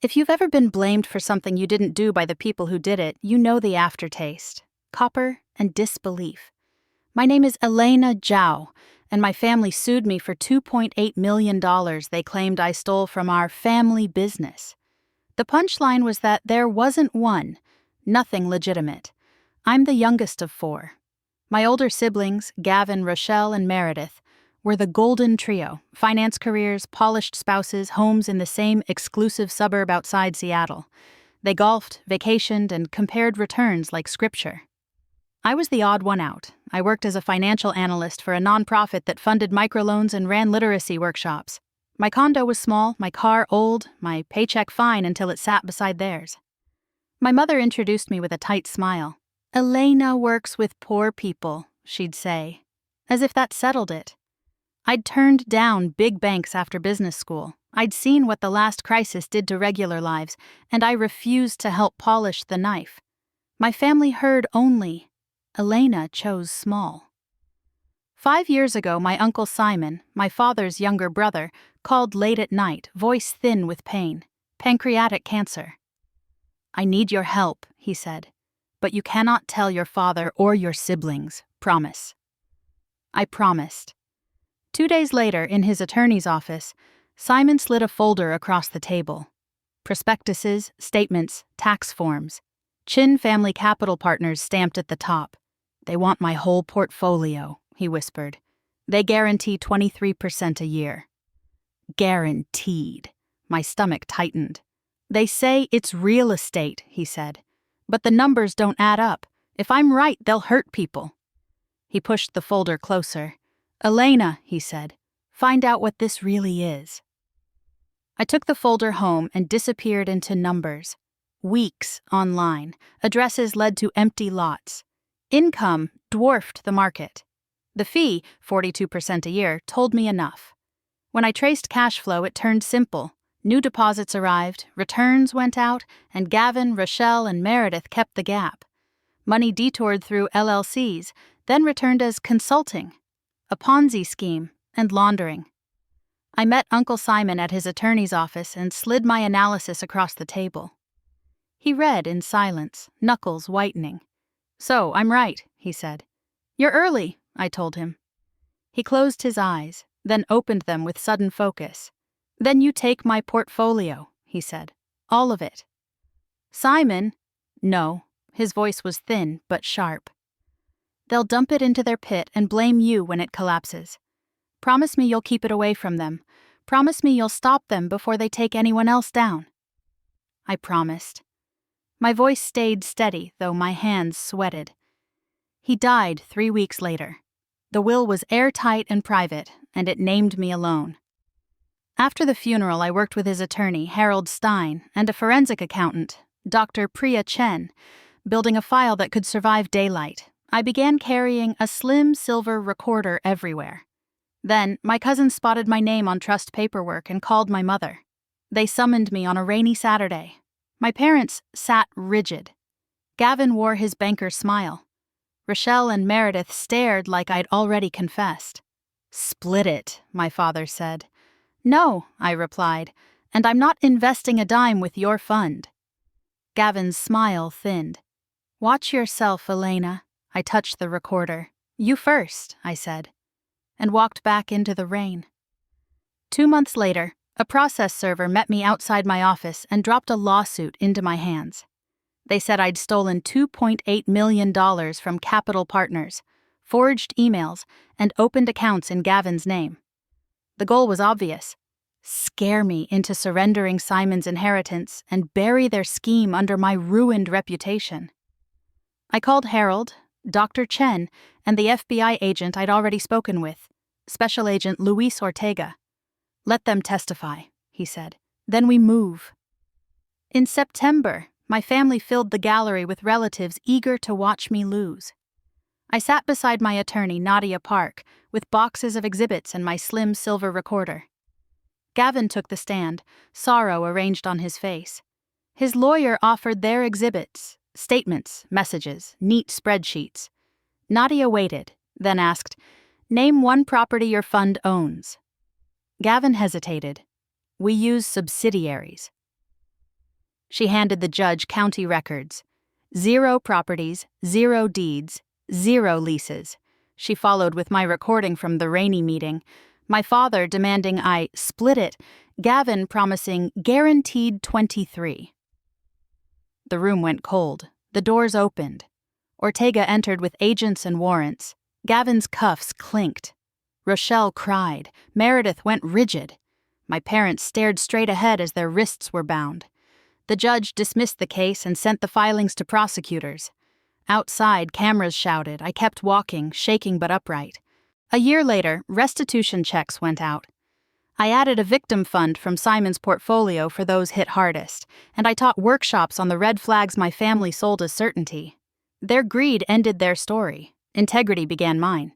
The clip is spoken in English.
If you've ever been blamed for something you didn't do by the people who did it, you know the aftertaste. Copper and disbelief. My name is Elena Zhao, and my family sued me for $2.8 million they claimed I stole from our family business. The punchline was that there wasn't one, nothing legitimate. I'm the youngest of four. My older siblings, Gavin, Rochelle, and Meredith, were the golden trio: finance careers, polished spouses, homes in the same exclusive suburb outside Seattle. They golfed, vacationed, and compared returns like scripture. I was the odd one out. I worked as a financial analyst for a nonprofit that funded microloans and ran literacy workshops. My condo was small, my car old, my paycheck fine until it sat beside theirs. My mother introduced me with a tight smile. "Elena works with poor people," she'd say, as if that settled it. I'd turned down big banks after business school. I'd seen what the last crisis did to regular lives, and I refused to help polish the knife. My family heard only, Elena chose small. 5 years ago, my Uncle Simon, my father's younger brother, called late at night, voice thin with pain. Pancreatic cancer. "I need your help," he said, "but you cannot tell your father or your siblings. Promise." I promised. 2 days later, in his attorney's office, Simon slid a folder across the table. Prospectuses, statements, tax forms. Chin Family Capital Partners stamped at the top. "They want my whole portfolio," he whispered. "They guarantee 23% a year." Guaranteed. My stomach tightened. "They say it's real estate," he said. "But the numbers don't add up. If I'm right, they'll hurt people." He pushed the folder closer. "Elena," he said, "find out what this really is." I took the folder home and disappeared into numbers. Weeks online. Addresses led to empty lots. Income dwarfed the market. The fee, 42% a year, told me enough. When I traced cash flow, it turned simple. New deposits arrived, returns went out, and Gavin, Rochelle, and Meredith kept the gap. Money detoured through LLCs, then returned as consulting, a Ponzi scheme, and laundering. I met Uncle Simon at his attorney's office and slid my analysis across the table. He read in silence, knuckles whitening. "So, I'm right," he said. "You're early," I told him. He closed his eyes, then opened them with sudden focus. "Then you take my portfolio," he said. "All of it." "Simon." "No." His voice was thin but sharp. "They'll dump it into their pit and blame you when it collapses. Promise me you'll keep it away from them. Promise me you'll stop them before they take anyone else down." I promised. My voice stayed steady, though my hands sweated. He died 3 weeks later. The will was airtight and private, and it named me alone. After the funeral, I worked with his attorney, Harold Stein, and a forensic accountant, Dr. Priya Chen, building a file that could survive daylight. I began carrying a slim silver recorder everywhere. Then, my cousin spotted my name on trust paperwork and called my mother. They summoned me on a rainy Saturday. My parents sat rigid. Gavin wore his banker's smile. Rochelle and Meredith stared like I'd already confessed. "Split it," my father said. "No," I replied, "and I'm not investing a dime with your fund." Gavin's smile thinned. "Watch yourself, Elena." I touched the recorder. "You first," I said, and walked back into the rain. 2 months later, a process server met me outside my office and dropped a lawsuit into my hands. They said I'd stolen $2.8 million from Capital Partners, forged emails, and opened accounts in Gavin's name. The goal was obvious: scare me into surrendering Simon's inheritance and bury their scheme under my ruined reputation. I called Harold, Dr. Chen, and the FBI agent I'd already spoken with, Special Agent Luis Ortega. "Let them testify," he said. "Then we move." In September, my family filled the gallery with relatives eager to watch me lose. I sat beside my attorney, Nadia Park, with boxes of exhibits and my slim silver recorder. Gavin took the stand, sorrow arranged on his face. His lawyer offered their exhibits, statements, messages, neat spreadsheets. Nadia waited, then asked, "Name one property your fund owns." Gavin hesitated. "We use subsidiaries." She handed the judge county records. 0 properties, 0 deeds, 0 leases. She followed with my recording from the rainy meeting. My father demanding I split it, Gavin promising guaranteed 23. The room went cold. The doors opened. Ortega entered with agents and warrants. Gavin's cuffs clinked. Rochelle cried. Meredith went rigid. My parents stared straight ahead as their wrists were bound. The judge dismissed the case and sent the filings to prosecutors. Outside, cameras shouted. I kept walking, shaking but upright. A year later, restitution checks went out. I added a victim fund from Simon's portfolio for those hit hardest, and I taught workshops on the red flags my family sold as certainty. Their greed ended their story. Integrity began mine.